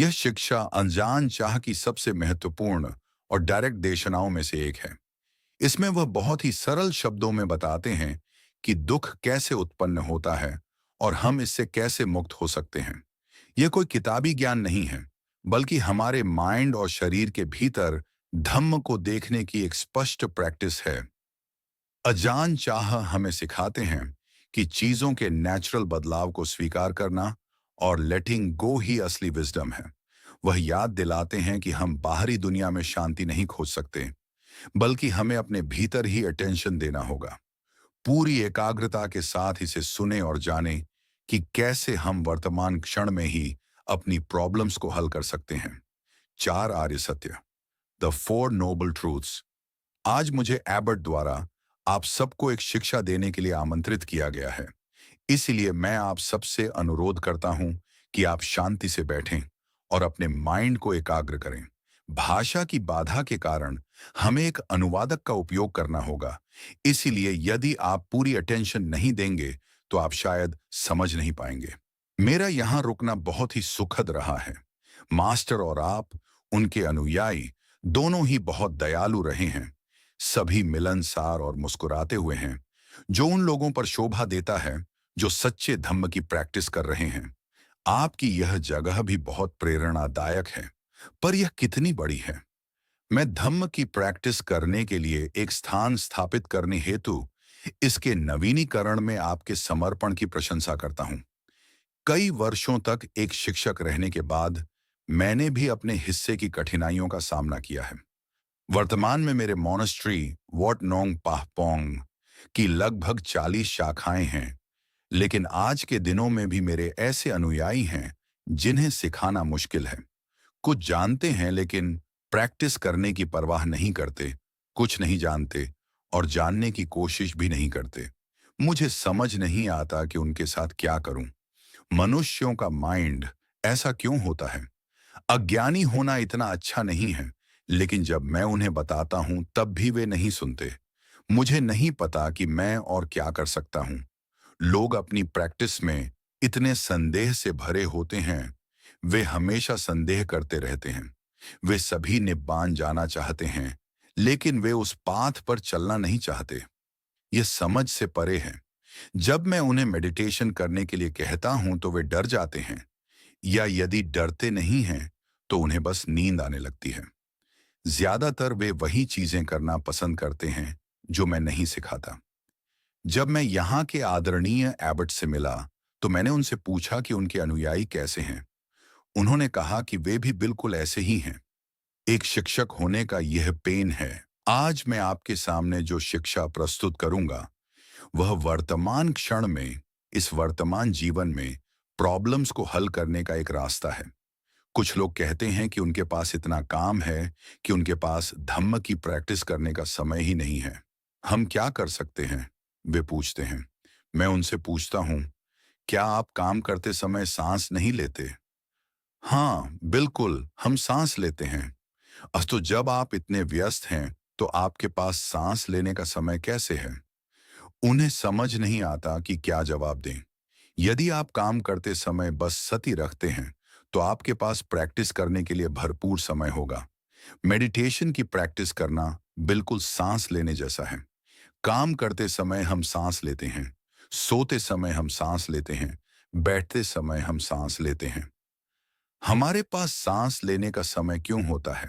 यह शिक्षा अनजान चाह की सबसे महत्वपूर्ण और डायरेक्ट देशनाओं में से एक है। इसमें वह बहुत ही सरल शब्दों में बताते हैं कि दुख कैसे उत्पन्न होता है और हम इससे कैसे मुक्त हो सकते हैं। यह कोई किताबी ज्ञान नहीं है, बल्कि हमारे माइंड और शरीर के भीतर धम्म को देखने की एक स्पष्ट प्रैक्टिस है। अजान चाह हमें सिखाते हैं कि चीजों के नेचुरल बदलाव को स्वीकार करना और लेटिंग गो ही असली विजडम है। वह याद दिलाते हैं कि हम बाहरी दुनिया में शांति नहीं खोज सकते, बल्कि हमें अपने भीतर ही अटेंशन देना होगा। पूरी एकाग्रता के साथ इसे सुने और जाने कि कैसे हम वर्तमान क्षण में ही अपनी प्रॉब्लम्स को हल कर सकते हैं। 4 आर्य सत्य, द 4 नोबल ट्रूथ्स। आज मुझे एबर्ट द्वारा आप सबको एक शिक्षा देने के लिए आमंत्रित किया गया है। इसलिए मैं आप सबसे अनुरोध करता हूं कि आप शांति से बैठें और अपने माइंड को एकाग्र करें। भाषा की बाधा के कारण हमें एक अनुवादक का उपयोग करना होगा। इसीलिए यदि आप पूरी अटेंशन नहीं देंगे तो आप शायद समझ नहीं पाएंगे। मेरा यहाँ रुकना बहुत ही सुखद रहा है। मास्टर और आप, उनके अनुयायी, दोनों ही बहुत दयालु रहे हैं। सभी मिलनसार और मुस्कुराते हुए हैं, जो उन लोगों पर शोभा देता है जो सच्चे धम्म की प्रैक्टिस कर रहे हैं। आपकी यह जगह भी बहुत प्रेरणादायक है, पर यह कितनी बड़ी है। मैं धम्म की प्रैक्टिस करने के लिए एक स्थान स्थापित करने हेतु इसके नवीनीकरण में आपके समर्पण की प्रशंसा करता हूं। कई वर्षों तक एक शिक्षक रहने के बाद मैंने भी अपने हिस्से की कठिनाइयों का सामना किया है। वर्तमान में मेरे मोनेस्ट्री वॉट नोंग पाहपोंग की लगभग 40 शाखाएं हैं, लेकिन आज के दिनों में भी मेरे ऐसे अनुयायी हैं जिन्हें सिखाना मुश्किल है। कुछ जानते हैं लेकिन प्रैक्टिस करने की परवाह नहीं करते, कुछ नहीं जानते और जानने की कोशिश भी नहीं करते। मुझे समझ नहीं आता कि उनके साथ क्या करूं। मनुष्यों का माइंड ऐसा क्यों होता है? अज्ञानी होना इतना अच्छा नहीं है, लेकिन जब मैं उन्हें बताता हूं तब भी वे नहीं सुनते। मुझे नहीं पता कि मैं और क्या कर सकता हूं। लोग अपनी प्रैक्टिस में इतने संदेह से भरे होते हैं। वे हमेशा संदेह करते रहते हैं। वे सभी निब्बान जाना चाहते हैं, लेकिन वे उस पाथ पर चलना नहीं चाहते। ये समझ से परे है। जब मैं उन्हें मेडिटेशन करने के लिए कहता हूं तो वे डर जाते हैं, या यदि डरते नहीं हैं तो उन्हें बस नींद आने लगती है। ज्यादातर वे वही चीजें करना पसंद करते हैं जो मैं नहीं सिखाता। जब मैं यहाँ के आदरणीय एबट से मिला तो मैंने उनसे पूछा कि उनके अनुयायी कैसे हैं। उन्होंने कहा कि वे भी बिल्कुल ऐसे ही हैं। एक शिक्षक होने का यह पेन है। आज मैं आपके सामने जो शिक्षा प्रस्तुत करूंगा वह वर्तमान क्षण में, इस वर्तमान जीवन में प्रॉब्लम्स को हल करने का एक रास्ता है। कुछ लोग कहते हैं कि उनके पास इतना काम है कि उनके पास धम्म की प्रैक्टिस करने का समय ही नहीं है। हम क्या कर सकते हैं? वे पूछते हैं। मैं उनसे पूछता हूं, क्या आप काम करते समय सांस नहीं लेते? हाँ, बिल्कुल, हम सांस लेते हैं। तो जब आप इतने व्यस्त हैं तो आपके पास सांस लेने का समय कैसे है? उन्हें समझ नहीं आता कि क्या जवाब दें। यदि आप काम करते समय बस सती रखते हैं तो आपके पास प्रैक्टिस करने के लिए भरपूर समय होगा। मेडिटेशन की प्रैक्टिस करना बिल्कुल सांस लेने जैसा है। काम करते समय हम सांस लेते हैं, सोते समय हम सांस लेते हैं, बैठते समय हम सांस लेते हैं। हमारे पास सांस लेने का समय क्यों होता है?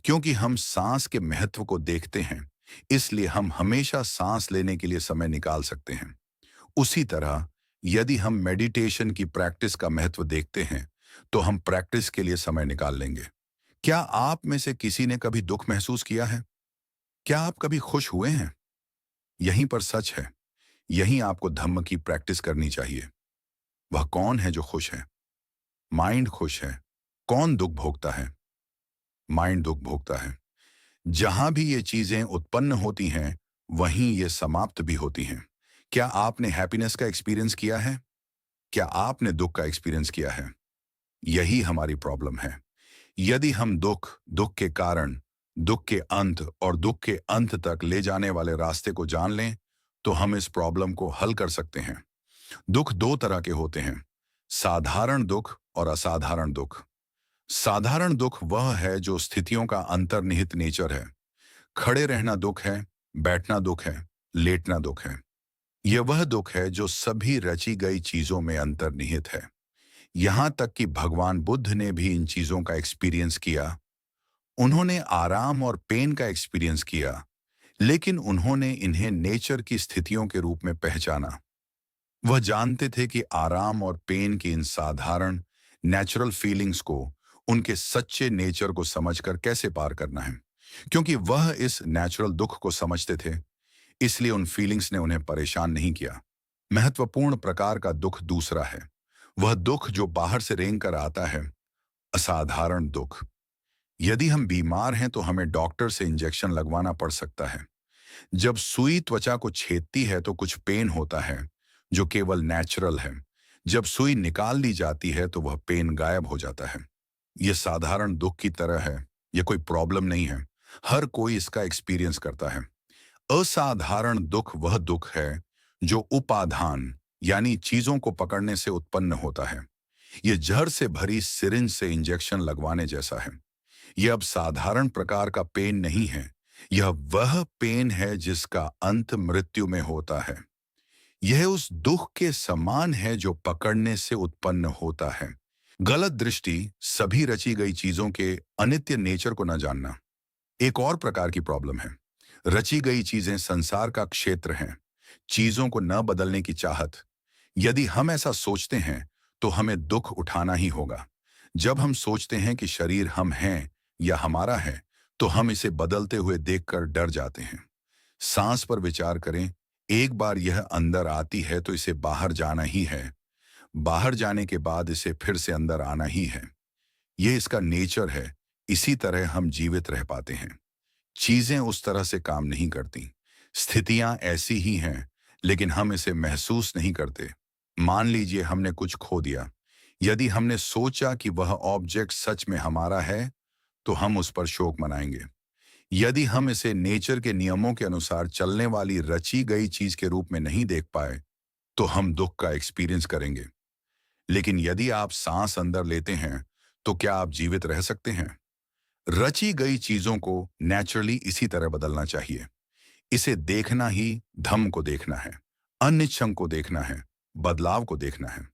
क्योंकि हम सांस के महत्व को देखते हैं, इसलिए हम हमेशा सांस लेने के लिए समय निकाल सकते हैं। उसी तरह यदि हम मेडिटेशन की प्रैक्टिस का महत्व देखते हैं तो हम प्रैक्टिस के लिए समय निकाल लेंगे। क्या आप में से किसी ने कभी दुख महसूस किया है? क्या आप कभी खुश हुए हैं? यहीं पर सच है। यहीं आपको धम्म की प्रैक्टिस करनी चाहिए। वह कौन है जो खुश है? माइंड खुश है। कौन दुख भोगता है? माइंड दुख भोगता है। जहां भी ये चीजें उत्पन्न होती हैं वहीं ये समाप्त भी होती हैं। क्या आपने हैप्पीनेस का एक्सपीरियंस किया है? क्या आपने दुख का एक्सपीरियंस किया है? यही हमारी प्रॉब्लम है। यदि हम दुख, दुख के कारण, दुख के अंत और दुख के अंत तक ले जाने वाले रास्ते को जान लें तो हम इस प्रॉब्लम को हल कर सकते हैं। दुख दो तरह के होते हैं, साधारण दुख और असाधारण दुख। साधारण दुख वह है जो स्थितियों का अंतर्निहित नेचर है। खड़े रहना दुख है, बैठना दुख है, लेटना दुख है। यह वह दुख है जो सभी रची गई चीजों में अंतर्निहित है। यहां तक कि भगवान बुद्ध ने भी इन चीजों का एक्सपीरियंस किया। उन्होंने आराम और पेन का एक्सपीरियंस किया, लेकिन उन्होंने इन्हें नेचर की स्थितियों के रूप में पहचाना। वह जानते थे कि आराम और पेन की इन साधारण नेचुरल फीलिंग्स को उनके सच्चे नेचर को समझकर कैसे पार करना है। क्योंकि वह इस नेचुरल दुख को समझते थे, इसलिए उन फीलिंग्स ने उन्हें परेशान नहीं किया। महत्वपूर्ण प्रकार का दुख दूसरा है, वह दुख जो बाहर से रेंग कर आता है, असाधारण दुख। यदि हम बीमार हैं तो हमें डॉक्टर से इंजेक्शन लगवाना पड़ सकता है। जब सुई त्वचा को छेदती है तो कुछ पेन होता है, जो केवल नेचुरल है। जब सुई निकाल ली जाती है तो वह पेन गायब हो जाता है। यह साधारण दुख की तरह है, यह कोई प्रॉब्लम नहीं है। हर कोई इसका एक्सपीरियंस करता है। असाधारण दुख वह दुख है जो उपादान यानी चीजों को पकड़ने से उत्पन्न होता है। यह जहर से भरी सिरिंज से इंजेक्शन लगवाने जैसा है। यह अब साधारण प्रकार का पेन नहीं है, यह वह पेन है जिसका अंत मृत्यु में होता है। यह उस दुख के समान है जो पकड़ने से उत्पन्न होता है। गलत दृष्टि, सभी रची गई चीजों के अनित्य नेचर को न जानना। एक और प्रकार की प्रॉब्लम है। रची गई चीजें संसार का क्षेत्र हैं, चीजों को न बदलने की चाहत। यदि हम ऐसा सोचते हैं तो हमें दुख उठाना ही होगा। जब हम सोचते हैं कि शरीर हम हैं या हमारा है, तो हम इसे बदलते हुए देखकर डर जाते हैं। सांस पर विचार करें, एक बार यह अंदर आती है तो इसे बाहर जाना ही है। बाहर जाने के बाद इसे फिर से अंदर आना ही है। यह इसका नेचर है। इसी तरह हम जीवित रह पाते हैं। चीजें उस तरह से काम नहीं करती। स्थितियां ऐसी ही हैं, लेकिन हम इसे महसूस नहीं करते। मान लीजिए हमने कुछ खो दिया। यदि हमने सोचा कि वह ऑब्जेक्ट सच में हमारा है, तो हम उस पर शोक मनाएंगे। यदि हम इसे नेचर के नियमों के अनुसार चलने वाली रची गई चीज के रूप में नहीं देख पाए, तो हम दुख का एक्सपीरियंस करेंगे। लेकिन यदि आप सांस अंदर लेते हैं, तो क्या आप जीवित रह सकते हैं? रची गई चीजों को नेचुरली इसी तरह बदलना चाहिए। इसे देखना ही धम्म को देखना है, अनिच्छं को देखना है, बदलाव को देखना है।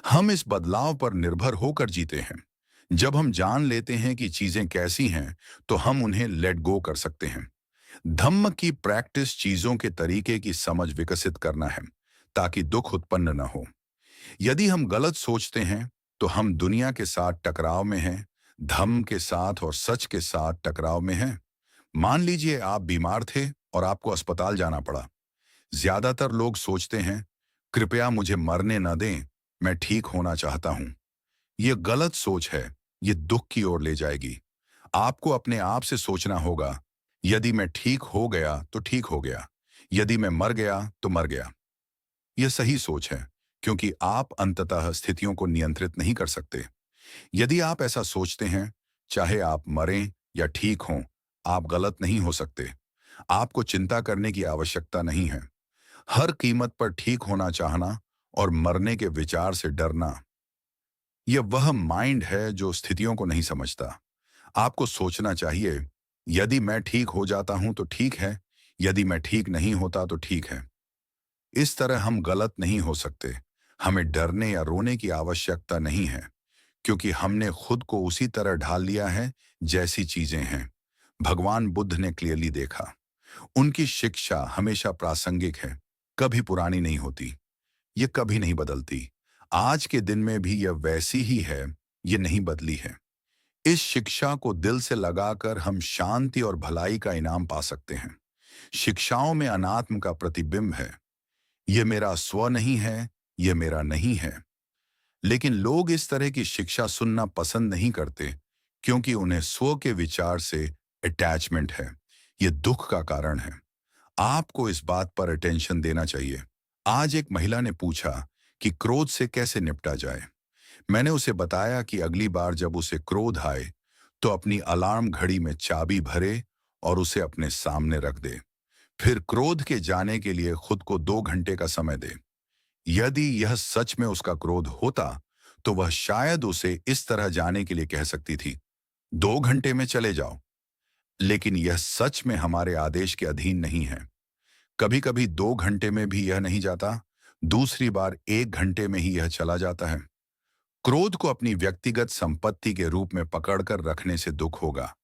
हम इस बदलाव पर निर्भर होकर जीते हैं। जब हम जान लेते हैं कि चीजें कैसी हैं, तो हम उन्हें लेट गो कर सकते हैं। धम्म की प्रैक्टिस चीजों के तरीके की समझ विकसित करना है, ताकि दुख उत्पन्न न हो। यदि हम गलत सोचते हैं, तो हम दुनिया के साथ टकराव में हैं, धम्म के साथ और सच के साथ टकराव में हैं। मान लीजिए आप बीमार थे और आपको अस्पताल जाना पड़ा। ज्यादातर लोग सोचते हैं, कृपया मुझे मरने न दें, मैं ठीक होना चाहता हूं। यह गलत सोच है, यह दुख की ओर ले जाएगी। आपको अपने आप से सोचना होगा, यदि मैं ठीक हो गया तो ठीक हो गया, यदि मैं मर गया तो मर गया। यह सही सोच है, क्योंकि आप अंततः स्थितियों को नियंत्रित नहीं कर सकते। यदि आप ऐसा सोचते हैं, चाहे आप मरें या ठीक हों, आप गलत नहीं हो सकते। आपको चिंता करने की आवश्यकता नहीं है। हर कीमत पर ठीक होना चाहना और मरने के विचार से डरना, यह वह माइंड है जो स्थितियों को नहीं समझता। आपको सोचना चाहिए, यदि मैं ठीक हो जाता हूं तो ठीक है, यदि मैं ठीक नहीं होता तो ठीक है। इस तरह हम गलत नहीं हो सकते। हमें डरने या रोने की आवश्यकता नहीं है, क्योंकि हमने खुद को उसी तरह ढाल लिया है जैसी चीजें हैं। भगवान बुद्ध ने क्लियरली देखा। उनकी शिक्षा हमेशा प्रासंगिक है, कभी पुरानी नहीं होती। ये कभी नहीं बदलती। आज के दिन में भी यह वैसी ही है, ये नहीं बदली है। इस शिक्षा को दिल से लगाकर हम शांति और भलाई का इनाम पा सकते हैं। शिक्षाओं में अनात्म का प्रतिबिंब है। यह मेरा स्व नहीं है, यह मेरा नहीं है। लेकिन लोग इस तरह की शिक्षा सुनना पसंद नहीं करते, क्योंकि उन्हें स्व के विचार से अटैचमेंट है। यह दुख का कारण है। आपको इस बात पर अटेंशन देना चाहिए। आज एक महिला ने पूछा कि क्रोध से कैसे निपटा जाए। मैंने उसे बताया कि अगली बार जब उसे क्रोध आए, तो अपनी अलार्म घड़ी में चाबी भरे और उसे अपने सामने रख दे। फिर क्रोध के जाने के लिए खुद को 2 घंटे का समय दे। यदि यह सच में उसका क्रोध होता, तो वह शायद उसे इस तरह जाने के लिए कह सकती थी, 2 घंटे में चले जाओ। लेकिन यह सच में हमारे आदेश के अधीन नहीं है। कभी कभी 2 घंटे में भी यह नहीं जाता, दूसरी बार 1 घंटे में ही यह चला जाता है। क्रोध को अपनी व्यक्तिगत संपत्ति के रूप में पकड़कर रखने से दुख होगा।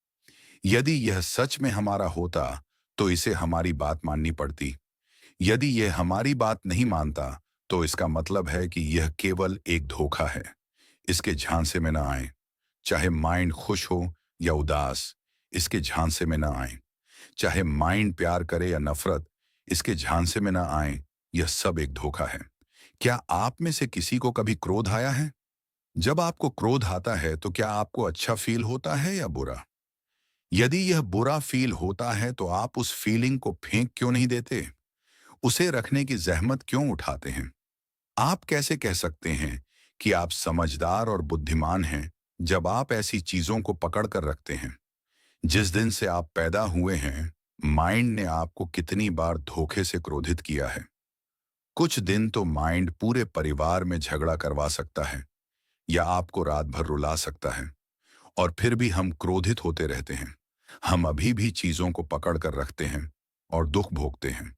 यदि यह सच में हमारा होता तो इसे हमारी बात माननी पड़ती। यदि यह हमारी बात नहीं मानता तो इसका मतलब है कि यह केवल एक धोखा है। इसके झांसे में न आए। चाहे माइंड खुश हो या उदास, इसके झांसे में न आए। चाहे माइंड प्यार करे या नफरत, इसके झांसे में न आए। यह सब एक धोखा है। क्या आप में से किसी को कभी क्रोध आया है? जब आपको क्रोध आता है तो क्या आपको अच्छा फील होता है या बुरा? यदि यह बुरा फील होता है तो आप उस फीलिंग को फेंक क्यों नहीं देते? उसे रखने की जहमत क्यों उठाते हैं? आप कैसे कह सकते हैं कि आप समझदार और बुद्धिमान हैं जब आप ऐसी चीजों को पकड़ कर रखते हैं? जिस दिन से आप पैदा हुए हैं, माइंड ने आपको कितनी बार धोखे से क्रोधित किया है। कुछ दिन तो माइंड पूरे परिवार में झगड़ा करवा सकता है या आपको रात भर रुला सकता है, और फिर भी हम क्रोधित होते रहते हैं। हम अभी भी चीजों को पकड़ कर रखते हैं और दुख भोगते हैं।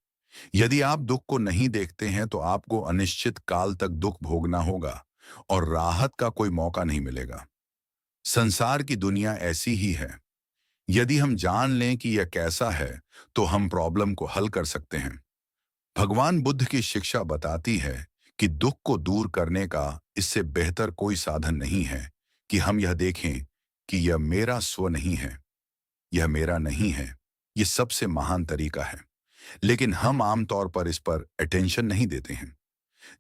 यदि आप दुख को नहीं देखते हैं तो आपको अनिश्चित काल तक दुख भोगना होगा और राहत का कोई मौका नहीं मिलेगा। संसार की दुनिया ऐसी ही है। यदि हम जान लें कि यह कैसा है तो हम प्रॉब्लम को हल कर सकते हैं। भगवान बुद्ध की शिक्षा बताती है कि दुख को दूर करने का इससे बेहतर कोई साधन नहीं है कि हम यह देखें कि यह मेरा स्व नहीं है, यह मेरा नहीं है। यह सबसे महान तरीका है, लेकिन हम आमतौर पर इस पर अटेंशन नहीं देते हैं।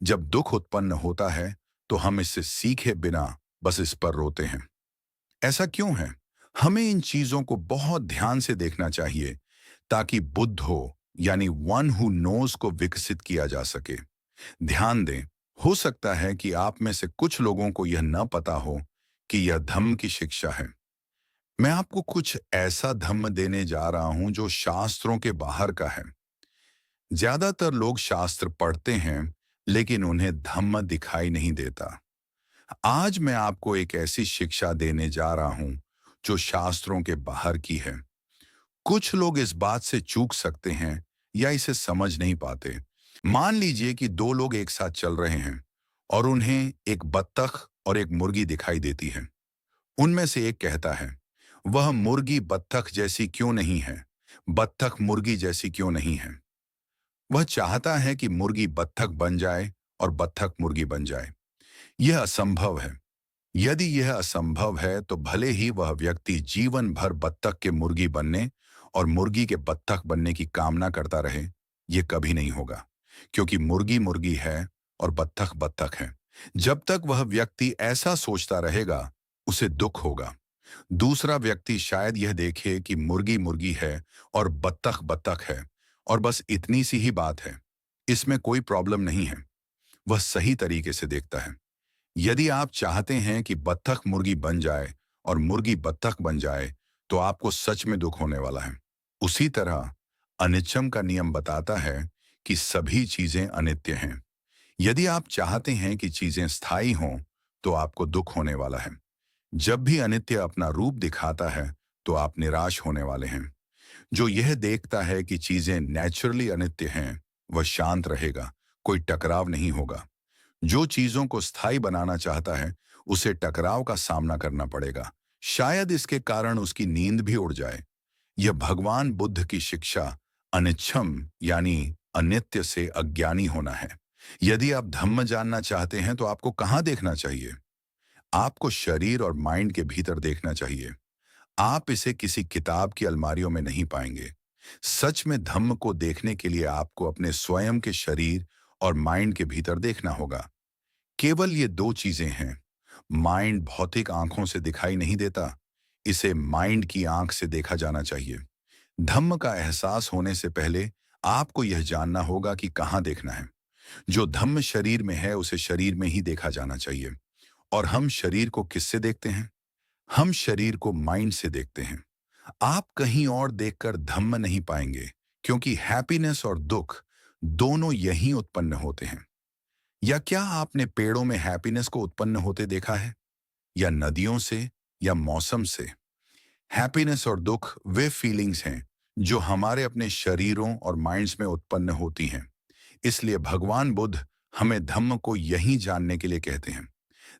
जब दुख उत्पन्न होता है तो हम इससे सीखे बिना बस इस पर रोते हैं। ऐसा क्यों है? हमें इन चीजों को बहुत ध्यान से देखना चाहिए ताकि बुद्ध हो, यानी वन हु नोज को विकसित किया जा सके। ध्यान दें, हो सकता है कि आप में से कुछ लोगों को यह न पता हो कि यह धम्म की शिक्षा है। मैं आपको कुछ ऐसा धम्म देने जा रहा हूं जो शास्त्रों के बाहर का है। ज्यादातर लोग शास्त्र पढ़ते हैं लेकिन उन्हें धम्म दिखाई नहीं देता। आज मैं आपको एक ऐसी शिक्षा देने जा रहा हूं जो शास्त्रों के बाहर की है। कुछ लोग इस बात से चूक सकते हैं या इसे समझ नहीं पाते। मान लीजिए कि दो लोग एक साथ चल रहे हैं और उन्हें एक बत्तख और एक मुर्गी दिखाई देती है। उनमें से एक कहता है, वह मुर्गी बत्तख जैसी क्यों नहीं है, बत्तख मुर्गी जैसी क्यों नहीं है। वह चाहता है कि मुर्गी बत्तख बन जाए और बत्तख मुर्गी बन जाए। यह असंभव है। यदि यह असंभव है तो भले ही वह व्यक्ति जीवन भर बत्तख के मुर्गी बनने और मुर्गी के बत्तख बनने की कामना करता रहे, यह कभी नहीं होगा, क्योंकि मुर्गी मुर्गी है और बत्तख बत्तख है। जब तक वह व्यक्ति ऐसा सोचता रहेगा, उसे दुख होगा। दूसरा व्यक्ति शायद यह देखे कि मुर्गी मुर्गी है और बत्तख बत्तख है और बस इतनी सी ही बात है, इसमें कोई प्रॉब्लम नहीं है। वह सही तरीके से देखता है। यदि आप चाहते हैं कि बत्तख मुर्गी बन जाए और मुर्गी बत्तख बन जाए तो आपको सच में दुख होने वाला है। उसी तरह अनिच्छम का नियम बताता है कि सभी चीजें अनित्य हैं। यदि आप चाहते हैं कि चीजें स्थायी हों तो आपको दुख होने वाला है। जब भी अनित्य अपना रूप दिखाता है तो आप निराश होने वाले हैं। जो यह देखता है कि चीजें नेचुरली अनित्य हैं, वह शांत रहेगा, कोई टकराव नहीं होगा। जो चीजों को स्थायी बनाना चाहता है, उसे टकराव का सामना करना पड़ेगा। शायद इसके कारण उसकी नींद भी उड़ जाए। यह भगवान बुद्ध की शिक्षा अनिच्छम यानी अनित्य से अज्ञानी होना है। यदि आप धम्म जानना चाहते हैं तो आपको कहाँ देखना चाहिए? आपको शरीर और माइंड के भीतर देखना चाहिए। आप इसे किसी किताब की अलमारियों में नहीं पाएंगे। सच में धम्म को देखने के लिए आपको अपने स्वयं के शरीर और माइंड के भीतर देखना होगा। केवल ये दो चीजें हैं। माइंड भौतिक आंखों से दिखाई नहीं देता, इसे माइंड की आंख से देखा जाना चाहिए। धम्म का एहसास होने से पहले आपको यह जानना होगा कि कहाँ देखना है। जो धम्म शरीर में है उसे शरीर में ही देखा जाना चाहिए। और हम शरीर को किससे देखते हैं? हम शरीर को माइंड से देखते हैं। आप कहीं और देखकर धम्म नहीं पाएंगे, क्योंकि हैप्पीनेस और दुख दोनों यहीं उत्पन्न होते हैं। या क्या आपने पेड़ों में हैप्पीनेस को उत्पन्न होते देखा है, या नदियों से, या मौसम से? हैप्पीनेस और दुख वे फीलिंग्स हैं जो हमारे अपने शरीरों और माइंड्स में उत्पन्न होती हैं। इसलिए भगवान बुद्ध हमें धम्म को यही जानने के लिए कहते हैं।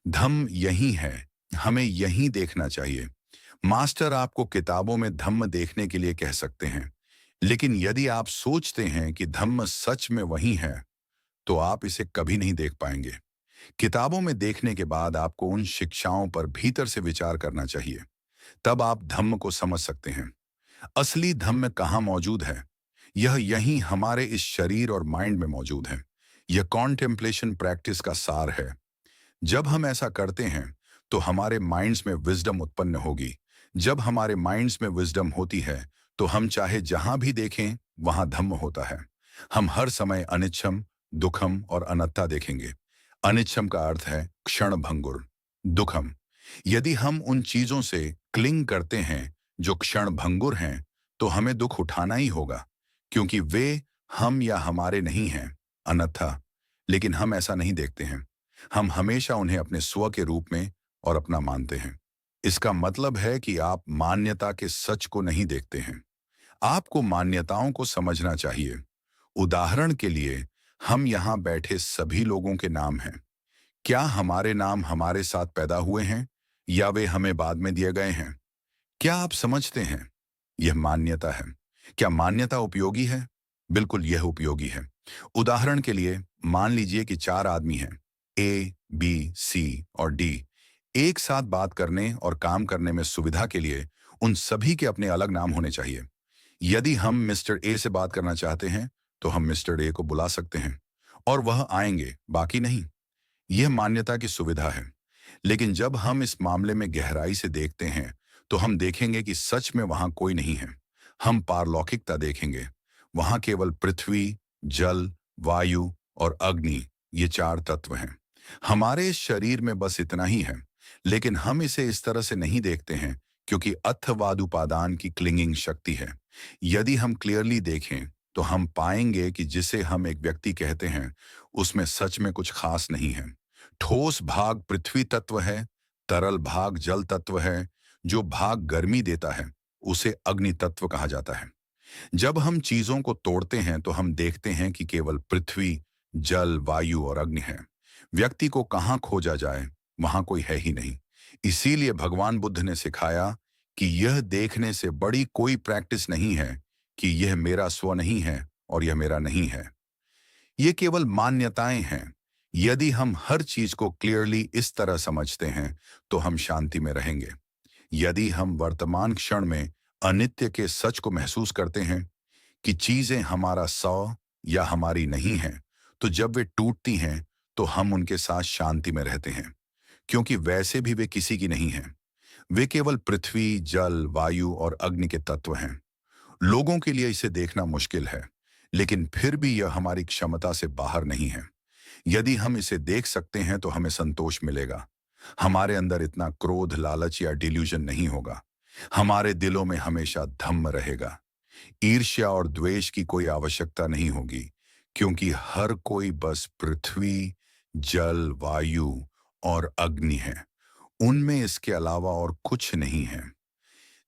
धम्म यही है, हमें यही देखना चाहिए। मास्टर आपको किताबों में धम्म देखने के लिए कह सकते हैं, लेकिन यदि आप सोचते हैं कि धम्म सच में वही है, तो आप इसे कभी नहीं देख पाएंगे। किताबों में देखने के बाद आपको उन शिक्षाओं पर भीतर से विचार करना चाहिए। तब आप धम्म को समझ सकते हैं। असली धम्म कहाँ मौजूद है? यह यहीं हमारे इस शरीर और माइंड में मौजूद है। यह कॉन्टेम्पलेशन प्रैक्टिस का सार है। जब हम ऐसा करते हैं तो हमारे माइंड्स में विजडम उत्पन्न होगी। जब हमारे माइंड्स में विजडम होती है तो हम चाहे जहां भी देखें वहां धम्म होता है। हम हर समय अनिच्छम, दुखम और अनत्ता देखेंगे। अनिच्छम का अर्थ है क्षण भंगुर। दुखम, यदि हम उन चीजों से क्लिंग करते हैं जो क्षण भंगुर हैं, तो हमें दुख उठाना ही होगा, क्योंकि वे हम या हमारे नहीं हैं। अनथा, लेकिन हम ऐसा नहीं देखते हैं। हम हमेशा उन्हें अपने स्व के रूप में और अपना मानते हैं। इसका मतलब है कि आप मान्यता के सच को नहीं देखते हैं। आपको मान्यताओं को समझना चाहिए। उदाहरण के लिए, हम यहाँ बैठे सभी लोगों के नाम हैं। क्या हमारे नाम हमारे साथ पैदा हुए हैं, या वे हमें बाद में दिए गए हैं? क्या आप समझते हैं? यह मान्यता है। क्या मान्यता उपयोगी है? बिल्कुल, यह उपयोगी है। उदाहरण के लिए, मान लीजिए कि 4 आदमी हैं, ए, बी, सी और डी। एक साथ बात करने और काम करने में सुविधा के लिए उन सभी के अपने अलग नाम होने चाहिए। यदि हम मिस्टर ए से बात करना चाहते हैं, तो हम मिस्टर ए को बुला सकते हैं और वह आएंगे, बाकी नहीं। यह मान्यता की सुविधा है। लेकिन जब हम इस मामले में गहराई से देखते हैं, तो हम देखेंगे कि सच में वहां कोई नहीं है। हम पारलौकिकता देखेंगे। वहां केवल पृथ्वी, जल, वायु और अग्नि, ये 4 तत्व हैं। हमारे इस शरीर में बस इतना ही है, लेकिन हम इसे इस तरह से नहीं देखते हैं, क्योंकि अथवाद उपादान की क्लिंगिंग शक्ति है। यदि हम क्लियरली देखें, तो हम पाएंगे कि जिसे हम एक व्यक्ति कहते हैं, उसमें सच में कुछ खास नहीं है। ठोस भाग पृथ्वी तत्व है, तरल भाग जल तत्व है, जो भाग गर्मी देता है उसे अग्नि तत्व कहा जाता है। जब हम चीजों को तोड़ते हैं तो हम देखते हैं कि केवल पृथ्वी, जल, वायु और अग्नि है। व्यक्ति को कहाँ खोजा जाए, वहां कोई है ही नहीं। इसीलिए भगवान बुद्ध ने सिखाया कि यह देखने से बड़ी कोई प्रैक्टिस नहीं है कि यह मेरा स्व नहीं है और यह मेरा नहीं है। ये केवल मान्यताएं हैं। यदि हम हर चीज को क्लियरली इस तरह समझते हैं, तो हम शांति में रहेंगे। यदि हम वर्तमान क्षण में अनित्य के सच को महसूस करते हैं कि चीजें हमारा सौ या हमारी नहीं हैं, तो जब वे टूटती हैं, तो हम उनके साथ शांति में रहते हैं, क्योंकि वैसे भी वे किसी की नहीं हैं। वे केवल पृथ्वी, जल, वायु और अग्नि के तत्व हैं। लोगों के लिए इसे देखना मुश्किल है, लेकिन फिर भी यह हमारी क्षमता से बाहर नहीं है। यदि हम इसे देख सकते हैं तो हमें संतोष मिलेगा। हमारे अंदर इतना क्रोध, लालच या डिल्यूजन नहीं होगा। हमारे दिलों में हमेशा धम्म रहेगा। ईर्ष्या और द्वेष की कोई आवश्यकता नहीं होगी, क्योंकि हर कोई बस पृथ्वी, जल, वायु और अग्नि है। उनमें इसके अलावा और कुछ नहीं है।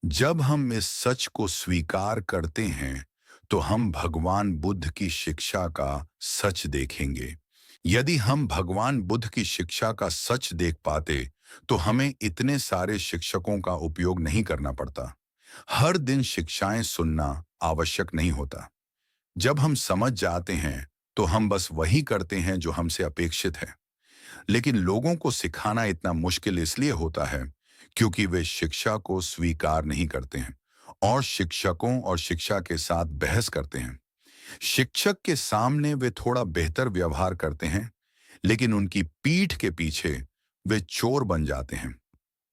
जब हम इस सच को स्वीकार करते हैं, तो हम भगवान बुद्ध की शिक्षा का सच देखेंगे। यदि हम भगवान बुद्ध की शिक्षा का सच देख पाते, तो हमें इतने सारे शिक्षकों का उपयोग नहीं करना पड़ता। हर दिन शिक्षाएं सुनना आवश्यक नहीं होता। जब हम समझ जाते हैं, तो हम बस वही करते हैं जो हमसे अपेक्षित है। लेकिन लोगों को सिखाना इतना मुश्किल इसलिए होता है, क्योंकि वे शिक्षा को स्वीकार नहीं करते हैं और शिक्षकों और शिक्षा के साथ बहस करते हैं। शिक्षक के सामने वे थोड़ा बेहतर व्यवहार करते हैं, लेकिन उनकी पीठ के पीछे वे चोर बन जाते हैं।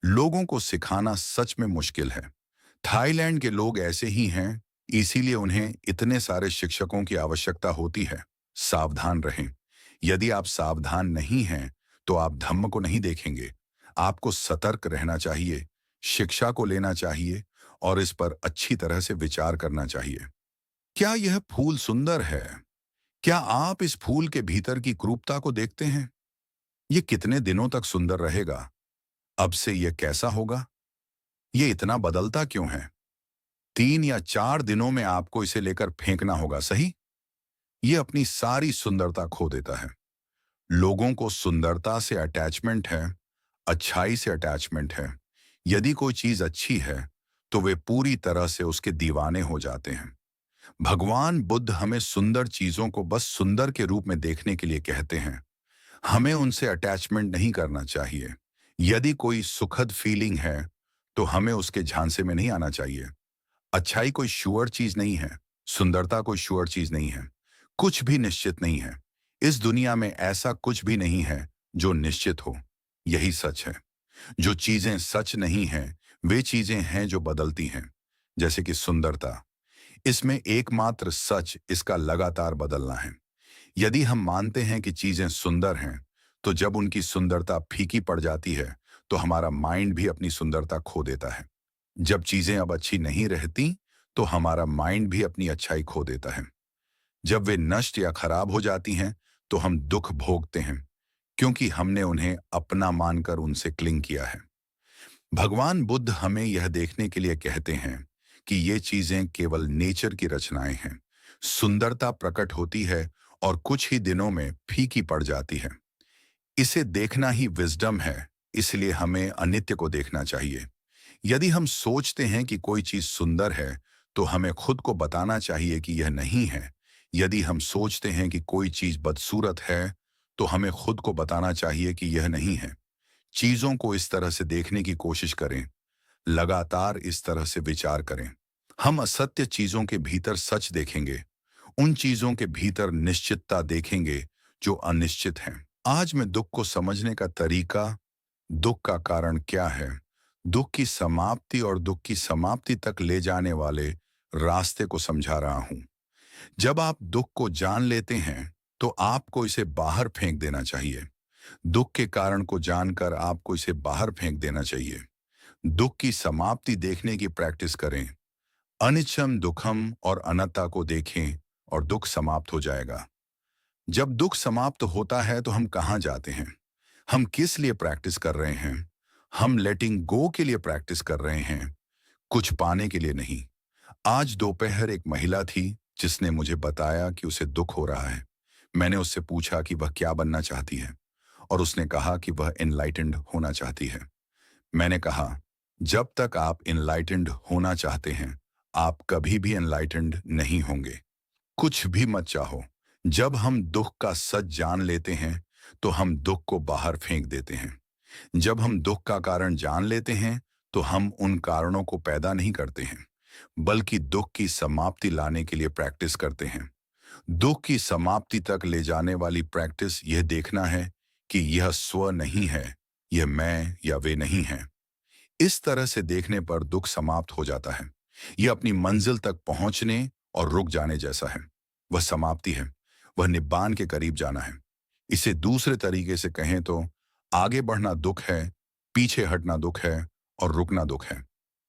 लोगों को सिखाना सच में मुश्किल है। थाईलैंड के लोग ऐसे ही हैं, इसीलिए उन्हें इतने सारे शिक्षकों की आवश्यकता होती है। सावधान रहें। यदि आप सावधान नहीं हैं, तो आप धम्म को नहीं देखेंगे। आपको सतर्क रहना चाहिए, शिक्षा को लेना चाहिए और इस पर अच्छी तरह से विचार करना चाहिए। क्या यह फूल सुंदर है? क्या आप इस फूल के भीतर की क्रूरता को देखते हैं? ये कितने दिनों तक सुंदर रहेगा? अब से ये कैसा होगा? ये इतना बदलता क्यों है? 3 या 4 दिनों में आपको इसे लेकर फेंकना होगा, सही? ये अपनी सारी सुंदरता खो देता है। लोगों को सुंदरता से अटैचमेंट है, अच्छाई से अटैचमेंट है। यदि कोई चीज अच्छी है, तो वे पूरी तरह से उसके दीवाने हो जाते हैं। भगवान बुद्ध हमें सुंदर चीजों को बस सुंदर के रूप में देखने के लिए कहते हैं। हमें उनसे अटैचमेंट नहीं करना चाहिए। यदि कोई सुखद फीलिंग है, तो हमें उसके झांसे में नहीं आना चाहिए। अच्छाई कोई श्योर चीज नहीं है, सुंदरता कोई श्योर चीज नहीं है, कुछ भी निश्चित नहीं है। इस दुनिया में ऐसा कुछ भी नहीं है जो निश्चित हो। यही सच है। जो चीजें सच नहीं हैं, वे चीजें हैं जो बदलती हैं। जैसे कि सुंदरता, इसमें एकमात्र सच इसका लगातार बदलना है। यदि हम मानते हैं कि चीजें सुंदर हैं, तो जब उनकी सुंदरता फीकी पड़ जाती है, तो हमारा माइंड भी अपनी सुंदरता खो देता है। जब चीजें अब अच्छी नहीं रहती, तो हमारा माइंड भी अपनी अच्छाई खो देता है। जब वे नष्ट या खराब हो जाती हैं, तो हम दुख भोगते हैं, क्योंकि हमने उन्हें अपना मानकर उनसे क्लिंग किया है। भगवान बुद्ध हमें यह देखने के लिए कहते हैं कि ये चीजें केवल नेचर की रचनाएं हैं। सुंदरता प्रकट होती है और कुछ ही दिनों में फीकी पड़ जाती है। इसे देखना ही विजडम है, इसलिए हमें अनित्य को देखना चाहिए। यदि हम सोचते हैं कि कोई चीज सुंदर है, तो हमें खुद को बताना चाहिए कि यह नहीं है। यदि हम सोचते हैं कि कोई चीज बदसूरत है, तो हमें खुद को बताना चाहिए कि यह नहीं है। चीजों को इस तरह से देखने की कोशिश करें, लगातार इस तरह से विचार करें। हम असत्य चीजों के भीतर सच देखेंगे, उन चीजों के भीतर निश्चितता देखेंगे जो अनिश्चित हैं। आज मैं दुख को समझने का तरीका, दुख का कारण क्या है, दुख की समाप्ति और दुख की समाप्ति तक ले जाने वाले रास्ते को समझा रहा हूं। जब आप दुख को जान लेते हैं, तो आपको इसे बाहर फेंक देना चाहिए। दुख के कारण को जानकर आपको इसे बाहर फेंक देना चाहिए। दुख की समाप्ति देखने की प्रैक्टिस करें। अनिच्छम दुखम और अनत्ता को देखें और दुख समाप्त हो जाएगा। जब दुख समाप्त होता है, तो हम कहाँ जाते हैं? हम किस लिए प्रैक्टिस कर रहे हैं? हम लेटिंग गो के लिए प्रैक्टिस कर रहे हैं, कुछ पाने के लिए नहीं। आज दोपहर एक महिला थी जिसने मुझे बताया कि उसे दुख हो रहा है। मैंने उससे पूछा कि वह क्या बनना चाहती है, और उसने कहा कि वह एनलाइटेंड होना चाहती है। मैंने कहा, जब तक आप एनलाइटेंड होना चाहते हैं, आप कभी भी एनलाइटेंड नहीं होंगे। कुछ भी मत चाहो। जब हम दुख का सच जान लेते हैं, तो हम दुख को बाहर फेंक देते हैं। जब हम दुख का कारण जान लेते हैं, तो हम उन कारणों को पैदा नहीं करते हैं, बल्कि दुख की समाप्ति लाने के लिए प्रैक्टिस करते हैं। दुख की समाप्ति तक ले जाने वाली प्रैक्टिस यह देखना है कि यह स्व नहीं है, यह मैं या वे नहीं है। इस तरह से देखने पर दुख समाप्त हो जाता है। यह अपनी मंजिल तक पहुंचने और रुक जाने जैसा है। वह समाप्ति है, वह निब्बान के करीब जाना है। इसे दूसरे तरीके से कहें तो आगे बढ़ना दुख है, पीछे हटना दुख है और रुकना दुख है।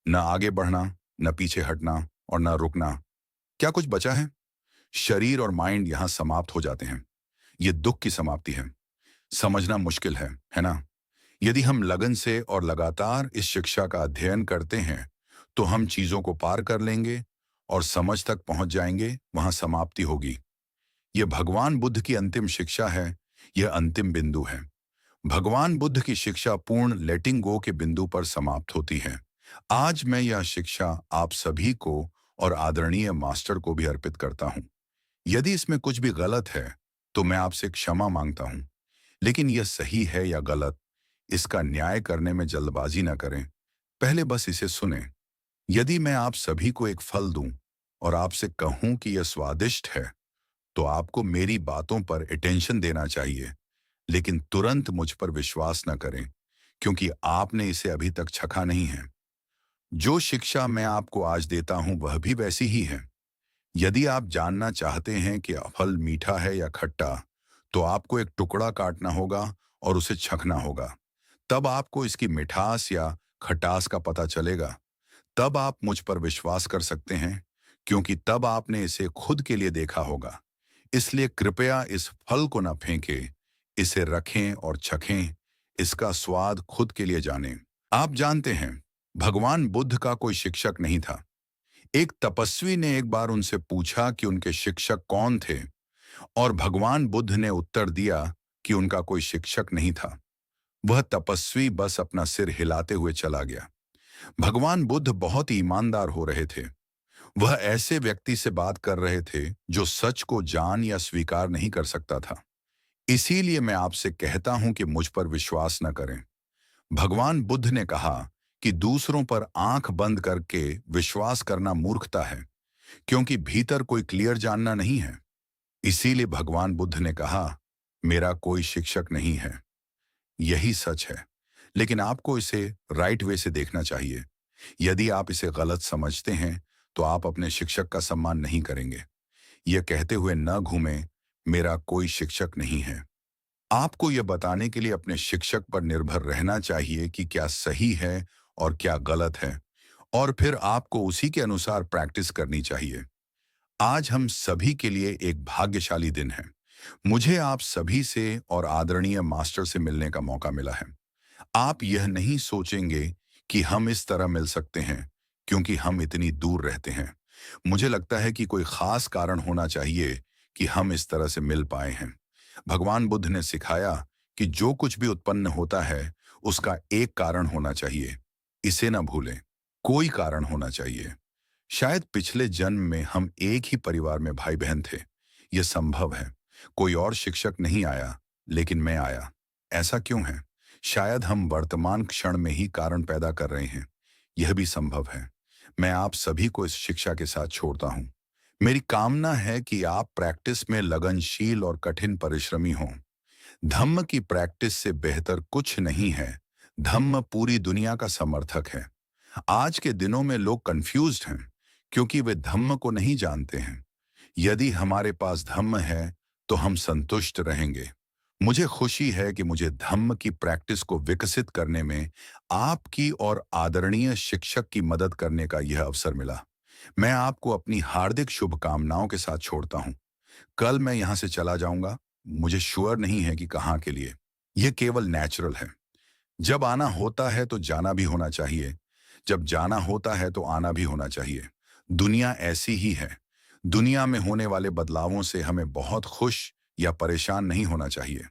न आगे बढ़ना, न पीछे हटना और न रुकना। क्या कुछ बचा है? शरीर और माइंड यहां समाप्त हो जाते हैं। यह दुख की समाप्ति है। समझना मुश्किल है ना? यदि हम लगन से और लगातार इस शिक्षा का अध्ययन करते हैं, तो हम चीजों को पार कर लेंगे और समझ तक पहुंच जाएंगे। वहां समाप्ति होगी। यह भगवान बुद्ध की अंतिम शिक्षा है। यह अंतिम बिंदु है। भगवान बुद्ध की शिक्षा पूर्ण लेटिंग गो के बिंदु पर समाप्त होती है। आज मैं यह शिक्षा आप सभी को और आदरणीय मास्टर को भी अर्पित करता हूं। यदि इसमें कुछ भी गलत है, तो मैं आपसे क्षमा मांगता हूं। लेकिन यह सही है या गलत, इसका न्याय करने में जल्दबाजी न करें। पहले बस इसे सुनें। यदि मैं आप सभी को एक फल दूं और आपसे कहूं कि यह स्वादिष्ट है, तो आपको मेरी बातों पर अटेंशन देना चाहिए, लेकिन तुरंत मुझ पर विश्वास न करें, क्योंकि आपने इसे अभी तक चखा नहीं है। जो शिक्षा मैं आपको आज देता हूं, वह भी वैसी ही है। यदि आप जानना चाहते हैं कि फल मीठा है या खट्टा, तो आपको एक टुकड़ा काटना होगा और उसे चखना होगा। तब आपको इसकी मिठास या खटास का पता चलेगा। तब आप मुझ पर विश्वास कर सकते हैं, क्योंकि तब आपने इसे खुद के लिए देखा होगा। इसलिए कृपया इस फल को न फेंकें, इसे रखें और चखें, इसका स्वाद खुद के लिए जानें। आप जानते हैं, भगवान बुद्ध का कोई शिक्षक नहीं था। एक तपस्वी ने एक बार उनसे पूछा कि उनके शिक्षक कौन थे, और भगवान बुद्ध ने उत्तर दिया कि उनका कोई शिक्षक नहीं था। वह तपस्वी बस अपना सिर हिलाते हुए चला गया। भगवान बुद्ध बहुत ईमानदार हो रहे थे। वह ऐसे व्यक्ति से बात कर रहे थे जो सच को जान या स्वीकार नहीं कर सकता था। इसीलिए मैं आपसे कहता हूं कि मुझ पर विश्वास न करें। भगवान बुद्ध ने कहा कि दूसरों पर आंख बंद करके विश्वास करना मूर्खता है, क्योंकि भीतर कोई क्लियर जानना नहीं है। इसीलिए भगवान बुद्ध ने कहा, मेरा कोई शिक्षक नहीं है। यही सच है, लेकिन आपको इसे राइट वे से देखना चाहिए। यदि आप इसे गलत समझते हैं तो आप अपने शिक्षक का सम्मान नहीं करेंगे। यह कहते हुए न घूमें, मेरा कोई शिक्षक नहीं है। आपको यह बताने के लिए अपने शिक्षक पर निर्भर रहना चाहिए कि क्या सही है और क्या गलत है, और फिर आपको उसी के अनुसार प्रैक्टिस करनी चाहिए। आज हम सभी के लिए एक भाग्यशाली दिन है। मुझे आप सभी से और आदरणीय मास्टर से मिलने का मौका मिला है। आप यह नहीं सोचेंगे कि हम इस तरह मिल सकते हैं क्योंकि हम इतनी दूर रहते हैं। मुझे लगता है कि कोई खास कारण होना चाहिए कि हम इस तरह से मिल पाए हैं। भगवान बुद्ध ने सिखाया कि जो कुछ भी उत्पन्न होता है उसका एक कारण होना चाहिए। इसे न भूलें, कोई कारण होना चाहिए। शायद पिछले जन्म में हम एक ही परिवार में भाई बहन थे। यह संभव है। कोई और शिक्षक नहीं आया, लेकिन मैं आया। ऐसा क्यों है? शायद हम वर्तमान क्षण में ही कारण पैदा कर रहे हैं। यह भी संभव है। मैं आप सभी को इस शिक्षा के साथ छोड़ता हूं। मेरी कामना है कि आप प्रैक्टिस में लगनशील और कठिन परिश्रमी हों। धम्म की प्रैक्टिस से बेहतर कुछ नहीं है। धम्म पूरी दुनिया का समर्थक है। आज के दिनों में लोग कंफ्यूज्ड हैं क्योंकि वे धम्म को नहीं जानते हैं। यदि हमारे पास धम्म है तो हम संतुष्ट रहेंगे। मुझे खुशी है कि मुझे धम्म की प्रैक्टिस को विकसित करने में आपकी और आदरणीय शिक्षक की मदद करने का यह अवसर मिला। मैं आपको अपनी हार्दिक शुभकामनाओं के साथ छोड़ता हूं। कल मैं यहां से चला जाऊंगा। मुझे श्योर नहीं है कि कहां के लिए। यह केवल नेचुरल है। जब आना होता है तो जाना भी होना चाहिए। जब जाना होता है तो आना भी होना चाहिए। दुनिया ऐसी ही है। दुनिया में होने वाले बदलावों से हमें बहुत खुश या परेशान नहीं होना चाहिए।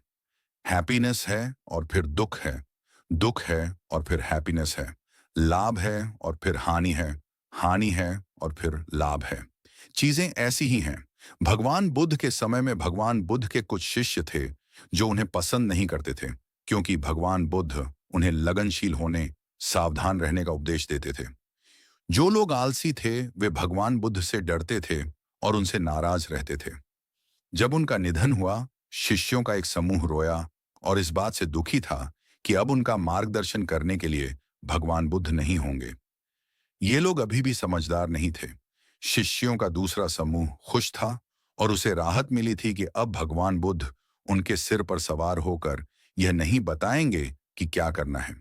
हैप्पीनेस है और फिर दुख है, दुख है और फिर हैप्पीनेस है, लाभ है और फिर हानि है, हानि है और फिर लाभ है। चीजें ऐसी ही हैं। भगवान बुद्ध के समय में भगवान बुद्ध के कुछ शिष्य थे जो उन्हें पसंद नहीं करते थे, क्योंकि भगवान बुद्ध उन्हें लगनशील होने, सावधान रहने का उपदेश देते थे। जो लोग आलसी थे वे भगवान बुद्ध से डरते थे और उनसे नाराज रहते थे। जब उनका निधन हुआ, शिष्यों का एक समूह रोया और इस बात से दुखी था कि अब उनका मार्गदर्शन करने के लिए भगवान बुद्ध नहीं होंगे। ये लोग अभी भी समझदार नहीं थे। शिष्यों का दूसरा समूह खुश था और उसे राहत मिली थी कि अब भगवान बुद्ध उनके सिर पर सवार होकर यह नहीं बताएंगे कि क्या करना है।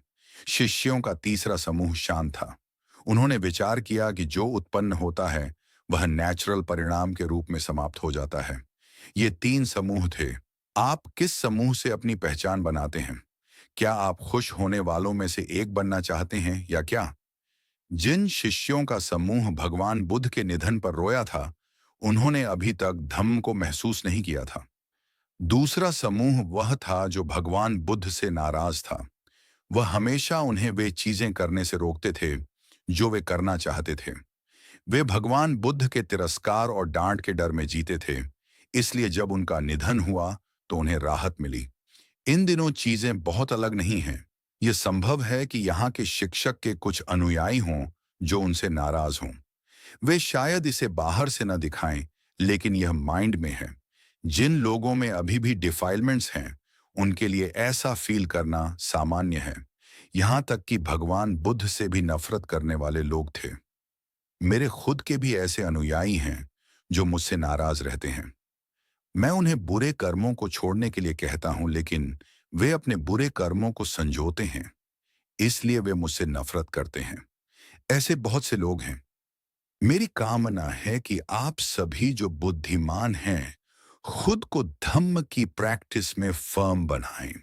शिष्यों का तीसरा समूह शांत था। उन्होंने विचार किया कि जो उत्पन्न होता है वह नेचुरल परिणाम के रूप में समाप्त हो जाता है। ये तीन समूह थे। आप किस समूह से अपनी पहचान बनाते हैं? क्या आप खुश होने वालों में से एक बनना चाहते हैं या क्या? जिन शिष्यों का समूह भगवान बुद्ध के निधन पर रोया था, उन्होंने अभी तक धम्म को महसूस नहीं किया था। दूसरा समूह वह था जो भगवान बुद्ध से नाराज था। वह हमेशा उन्हें वे चीजें करने से रोकते थे जो वे करना चाहते थे। वे भगवान बुद्ध के तिरस्कार और डांट के डर में जीते थे। इसलिए जब उनका निधन हुआ तो उन्हें राहत मिली। इन दिनों चीजें बहुत अलग नहीं हैं। यह संभव है कि यहाँ के शिक्षक के कुछ अनुयायी हों जो उनसे नाराज हों। वे शायद इसे बाहर से न दिखाएं, लेकिन यह माइंड में है। जिन लोगों में अभी भी डिफाइलमेंट्स हैं, उनके लिए ऐसा फील करना सामान्य है। यहाँ तक कि भगवान बुद्ध से भी नफरत करने वाले लोग थे। मेरे खुद के भी ऐसे अनुयायी हैं जो मुझसे नाराज रहते हैं। मैं उन्हें बुरे कर्मों को छोड़ने के लिए कहता हूं, लेकिन वे अपने बुरे कर्मों को संजोते हैं। इसलिए वे मुझसे नफरत करते हैं। ऐसे बहुत से लोग हैं। मेरी कामना है कि आप सभी जो बुद्धिमान हैं खुद को धम्म की प्रैक्टिस में फर्म बनाएं।